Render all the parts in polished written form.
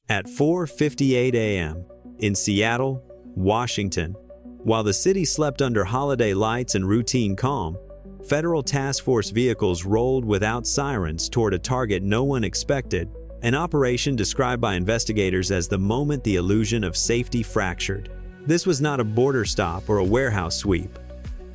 at 4:58 a.m. in Seattle, Washington. While the city slept under holiday lights and routine calm, federal task force vehicles rolled without sirens toward a target no one expected, an operation described by investigators as the moment the illusion of safety fractured. This was not a border stop or a warehouse sweep.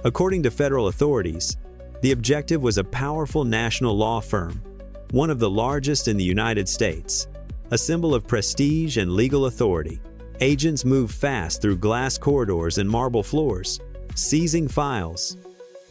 According to federal authorities, the objective was a powerful national law firm, one of the largest in the United States. A symbol of prestige and legal authority, agents moved fast through glass corridors and marble floors, seizing files,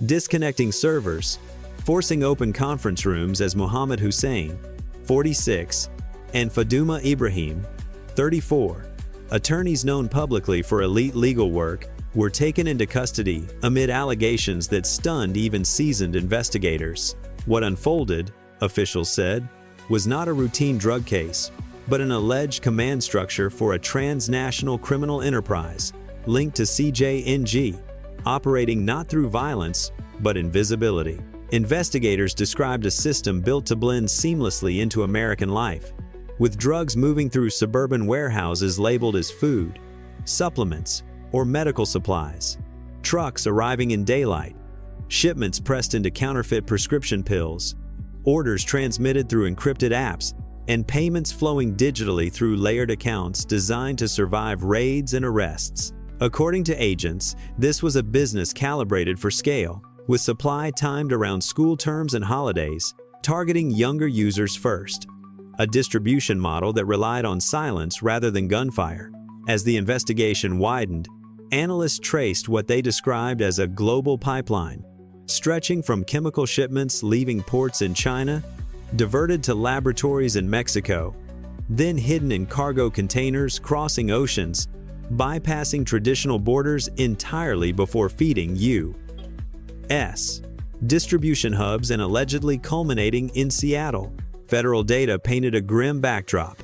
disconnecting servers, forcing open conference rooms as Mohammed Hussein, 46, and Faduma Ibrahim, 34, attorneys known publicly for elite legal work, were taken into custody amid allegations that stunned even seasoned investigators. What unfolded, officials said, was not a routine drug case, but an alleged command structure for a transnational criminal enterprise linked to CJNG, operating not through violence, but invisibility. Investigators described a system built to blend seamlessly into American life, with drugs moving through suburban warehouses labeled as food, supplements, or medical supplies, trucks arriving in daylight, shipments pressed into counterfeit prescription pills, orders transmitted through encrypted apps, and payments flowing digitally through layered accounts designed to survive raids and arrests. According to agents, this was a business calibrated for scale, with supply timed around school terms and holidays, targeting younger users first. A distribution model that relied on silence rather than gunfire. As the investigation widened, analysts traced what they described as a global pipeline, stretching from chemical shipments leaving ports in China, diverted to laboratories in Mexico, then hidden in cargo containers crossing oceans, bypassing traditional borders entirely before feeding U.S. distribution hubs and allegedly culminating in Seattle. Federal data painted a grim backdrop.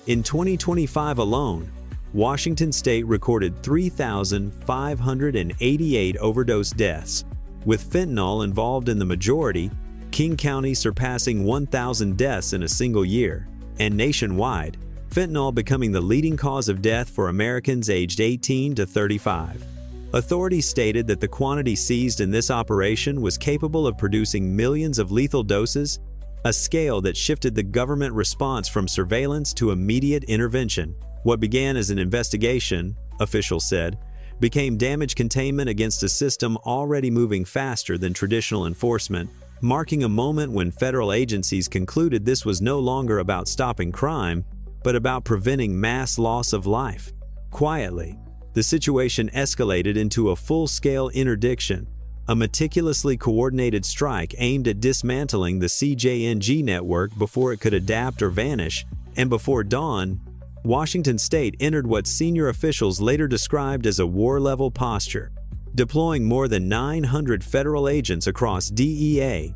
In 2025 alone, Washington state recorded 3,588 overdose deaths, with fentanyl involved in the majority, King County surpassing 1,000 deaths in a single year, and nationwide, fentanyl becoming the leading cause of death for Americans aged 18 to 35. Authorities stated that the quantity seized in this operation was capable of producing millions of lethal doses, a scale that shifted the government response from surveillance to immediate intervention. What began as an investigation, officials said, became damage containment against a system already moving faster than traditional enforcement, marking a moment when federal agencies concluded this was no longer about stopping crime, but about preventing mass loss of life. Quietly, the situation escalated into a full-scale interdiction, a meticulously coordinated strike aimed at dismantling the CJNG network before it could adapt or vanish, and before dawn, Washington state entered what senior officials later described as a war-level posture, deploying more than 900 federal agents across DEA,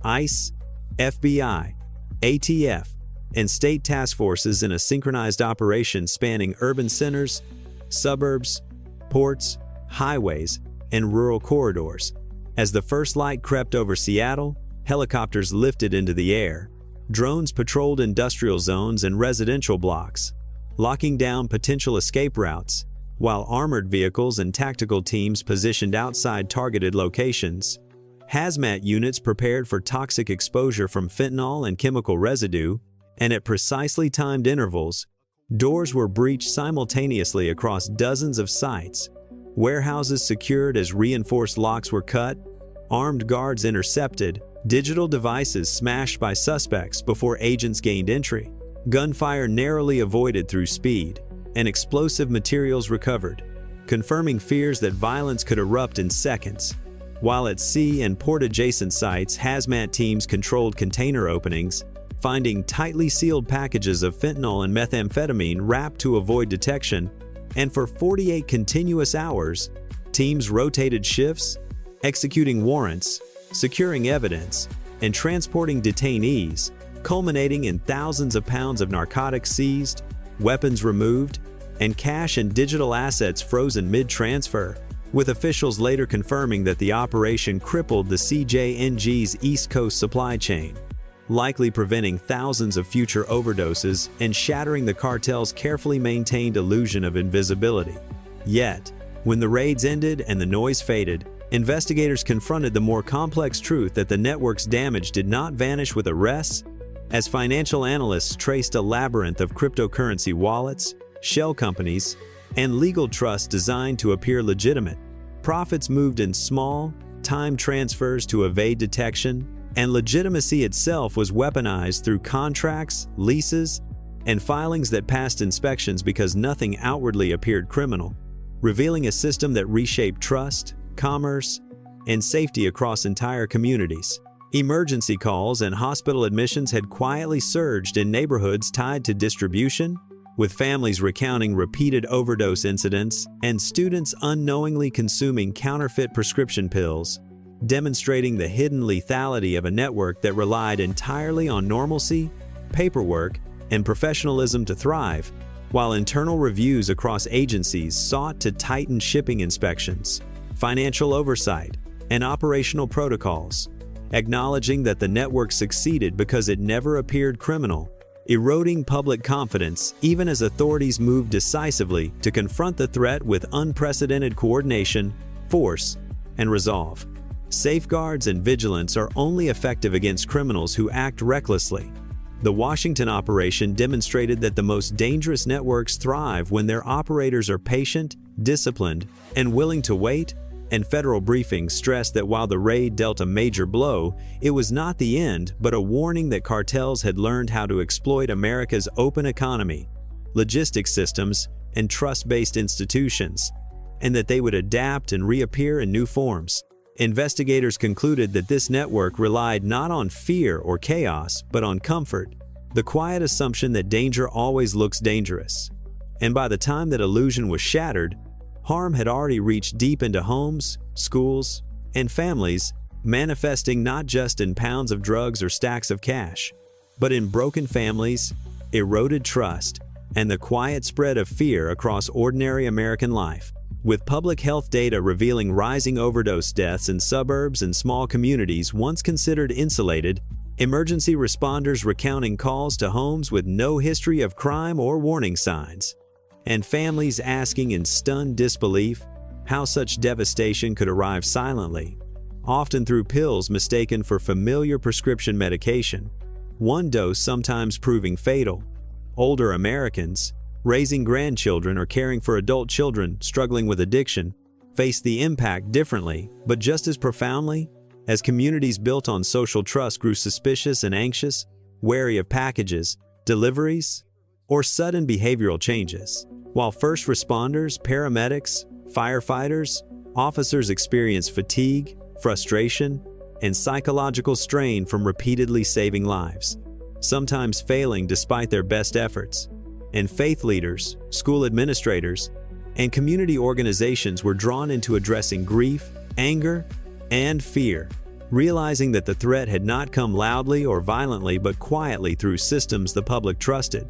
ICE, FBI, ATF, and state task forces in a synchronized operation spanning urban centers, suburbs, ports, highways, and rural corridors. As the first light crept over Seattle, helicopters lifted into the air. Drones patrolled industrial zones and residential blocks, locking down potential escape routes, while armored vehicles and tactical teams positioned outside targeted locations. Hazmat units prepared for toxic exposure from fentanyl and chemical residue, and at precisely timed intervals, doors were breached simultaneously across dozens of sites, warehouses secured as reinforced locks were cut, armed guards intercepted, digital devices smashed by suspects before agents gained entry, gunfire narrowly avoided through speed, and explosive materials recovered, confirming fears that violence could erupt in seconds. While at sea and port-adjacent sites, hazmat teams controlled container openings, finding tightly sealed packages of fentanyl and methamphetamine wrapped to avoid detection, and for 48 continuous hours, teams rotated shifts, executing warrants, securing evidence, and transporting detainees, culminating in thousands of pounds of narcotics seized, weapons removed, and cash and digital assets frozen mid-transfer, with officials later confirming that the operation crippled the CJNG's East Coast supply chain. likely preventing thousands of future overdoses and shattering the cartel's carefully maintained illusion of invisibility. Yet, when the raids ended and the noise faded, investigators confronted the more complex truth that the network's damage did not vanish with arrests. As financial analysts traced a labyrinth of cryptocurrency wallets, shell companies, and legal trusts designed to appear legitimate, profits moved in small, time transfers to evade detection, and legitimacy itself was weaponized through contracts, leases, and filings that passed inspections because nothing outwardly appeared criminal, revealing a system that reshaped trust, commerce, and safety across entire communities. Emergency calls and hospital admissions had quietly surged in neighborhoods tied to distribution, with families recounting repeated overdose incidents and students unknowingly consuming counterfeit prescription pills, demonstrating the hidden lethality of a network that relied entirely on normalcy, paperwork, and professionalism to thrive, while internal reviews across agencies sought to tighten shipping inspections, financial oversight, and operational protocols, acknowledging that the network succeeded because it never appeared criminal, eroding public confidence even as authorities moved decisively to confront the threat with unprecedented coordination, force, and resolve. Safeguards and vigilance are only effective against criminals who act recklessly. The Washington operation demonstrated that the most dangerous networks thrive when their operators are patient, disciplined, and willing to wait, and federal briefings stressed that while the raid dealt a major blow, it was not the end but a warning that cartels had learned how to exploit America's open economy, logistics systems, and trust-based institutions, and that they would adapt and reappear in new forms. Investigators concluded that this network relied not on fear or chaos, but on comfort, the quiet assumption that danger always looks dangerous. And by the time that illusion was shattered, harm had already reached deep into homes, schools, and families, manifesting not just in pounds of drugs or stacks of cash, but in broken families, eroded trust, and the quiet spread of fear across ordinary American life. With public health data revealing rising overdose deaths in suburbs and small communities once considered insulated, emergency responders recounting calls to homes with no history of crime or warning signs, and families asking in stunned disbelief how such devastation could arrive silently, often through pills mistaken for familiar prescription medication, one dose sometimes proving fatal. Older Americans, raising grandchildren or caring for adult children struggling with addiction, faced the impact differently, but just as profoundly, as communities built on social trust grew suspicious and anxious, wary of packages, deliveries, or sudden behavioral changes. While first responders, paramedics, firefighters, officers experienced fatigue, frustration, and psychological strain from repeatedly saving lives, sometimes failing despite their best efforts. And faith leaders, school administrators, and community organizations were drawn into addressing grief, anger, and fear, realizing that the threat had not come loudly or violently but quietly through systems the public trusted.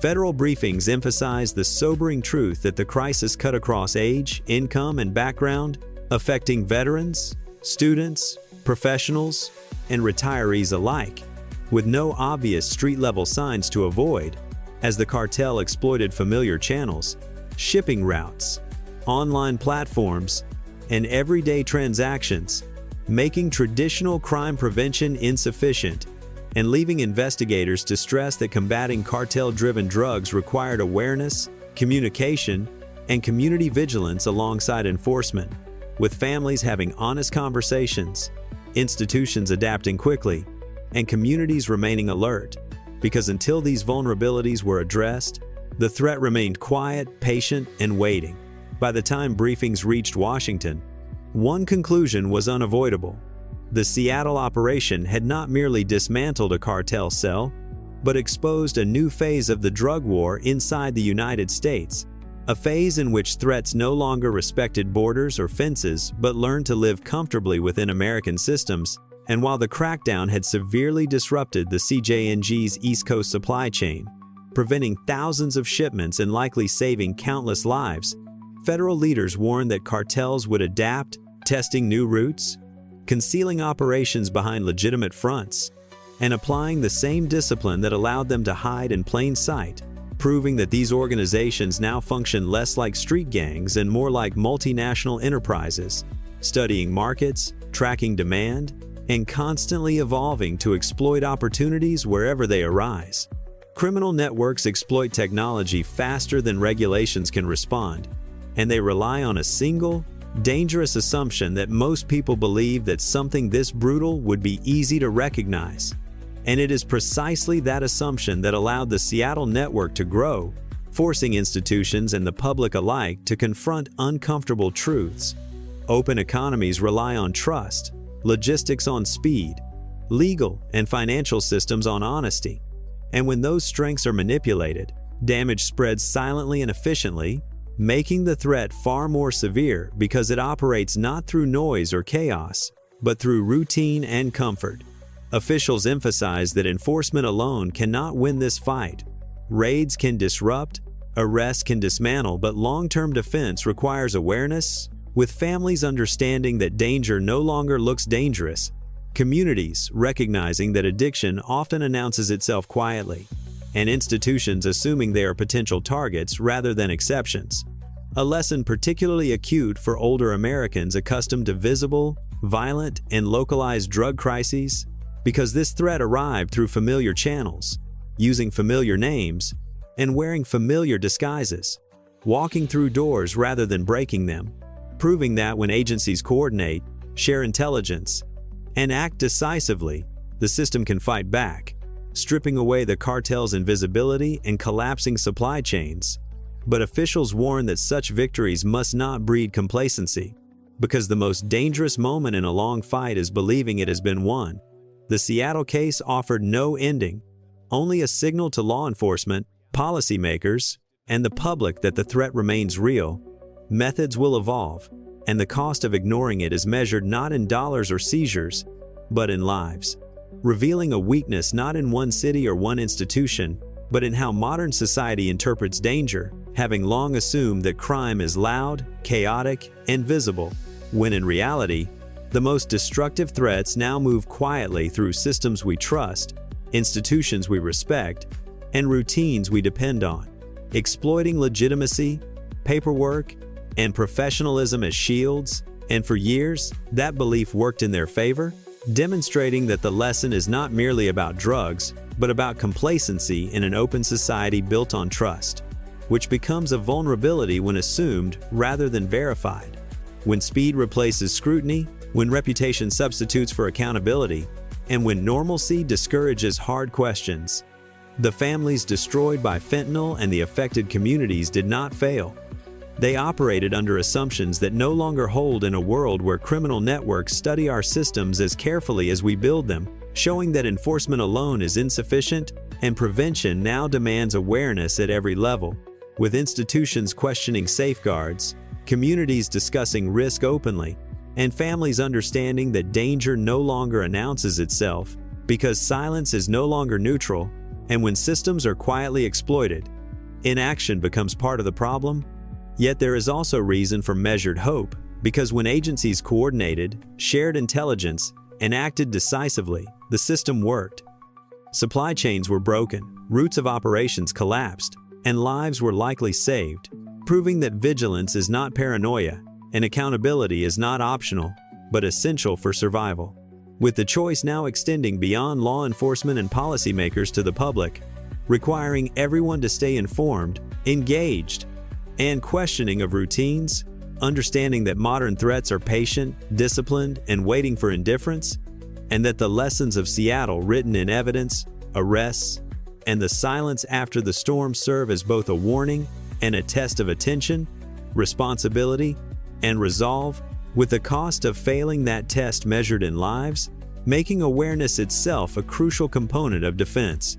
Federal briefings emphasized the sobering truth that the crisis cut across age, income, and background, affecting veterans, students, professionals, and retirees alike, with no obvious street-level signs to avoid, as the cartel exploited familiar channels, shipping routes, online platforms, and everyday transactions, making traditional crime prevention insufficient and leaving investigators to stress that combating cartel-driven drugs required awareness, communication, and community vigilance alongside enforcement, with families having honest conversations, institutions adapting quickly, and communities remaining alert, because until these vulnerabilities were addressed, the threat remained quiet, patient, and waiting. By the time briefings reached Washington, one conclusion was unavoidable. The Seattle operation had not merely dismantled a cartel cell, but exposed a new phase of the drug war inside the United States, a phase in which threats no longer respected borders or fences but learned to live comfortably within American systems. And while the crackdown had severely disrupted the CJNG's East Coast supply chain, preventing thousands of shipments and likely saving countless lives, federal leaders warned that cartels would adapt, testing new routes, concealing operations behind legitimate fronts, and applying the same discipline that allowed them to hide in plain sight, proving that these organizations now function less like street gangs and more like multinational enterprises, studying markets, tracking demand, and constantly evolving to exploit opportunities wherever they arise. Criminal networks exploit technology faster than regulations can respond, and they rely on a single, dangerous assumption that most people believe that something this brutal would be easy to recognize. And it is precisely that assumption that allowed the Seattle network to grow, forcing institutions and the public alike to confront uncomfortable truths. Open economies rely on trust, logistics on speed, legal and financial systems on honesty. And when those strengths are manipulated, damage spreads silently and efficiently, making the threat far more severe because it operates not through noise or chaos, but through routine and comfort. Officials emphasize that enforcement alone cannot win this fight. Raids can disrupt, arrests can dismantle, but long-term defense requires awareness, with families understanding that danger no longer looks dangerous, communities recognizing that addiction often announces itself quietly, and institutions assuming they are potential targets rather than exceptions. A lesson particularly acute for older Americans accustomed to visible, violent, and localized drug crises, because this threat arrived through familiar channels, using familiar names, and wearing familiar disguises, walking through doors rather than breaking them, proving that when agencies coordinate, share intelligence, and act decisively, the system can fight back, stripping away the cartel's invisibility and collapsing supply chains. But officials warn that such victories must not breed complacency, because the most dangerous moment in a long fight is believing it has been won. The Seattle case offered no ending, only a signal to law enforcement, policymakers, and the public that the threat remains real. Methods will evolve, and the cost of ignoring it is measured not in dollars or seizures, but in lives, revealing a weakness not in one city or one institution, but in how modern society interprets danger, having long assumed that crime is loud, chaotic, and visible, when in reality, the most destructive threats now move quietly through systems we trust, institutions we respect, and routines we depend on, exploiting legitimacy, paperwork, and professionalism as shields, and for years, that belief worked in their favor, demonstrating that the lesson is not merely about drugs, but about complacency in an open society built on trust, which becomes a vulnerability when assumed rather than verified, when speed replaces scrutiny, when reputation substitutes for accountability, and when normalcy discourages hard questions. The families destroyed by fentanyl and the affected communities did not fail. They operated under assumptions that no longer hold in a world where criminal networks study our systems as carefully as we build them, showing that enforcement alone is insufficient, and prevention now demands awareness at every level, with institutions questioning safeguards, communities discussing risk openly, and families understanding that danger no longer announces itself, because silence is no longer neutral, and when systems are quietly exploited, inaction becomes part of the problem. Yet there is also reason for measured hope, because when agencies coordinated, shared intelligence, and acted decisively, the system worked. Supply chains were broken, routes of operations collapsed, and lives were likely saved, proving that vigilance is not paranoia, and accountability is not optional, but essential for survival. With the choice now extending beyond law enforcement and policymakers to the public, requiring everyone to stay informed, engaged, and questioning of routines, understanding that modern threats are patient, disciplined, and waiting for indifference, and that the lessons of Seattle written in evidence, arrests, and the silence after the storm serve as both a warning and a test of attention, responsibility, and resolve, with the cost of failing that test measured in lives, making awareness itself a crucial component of defense.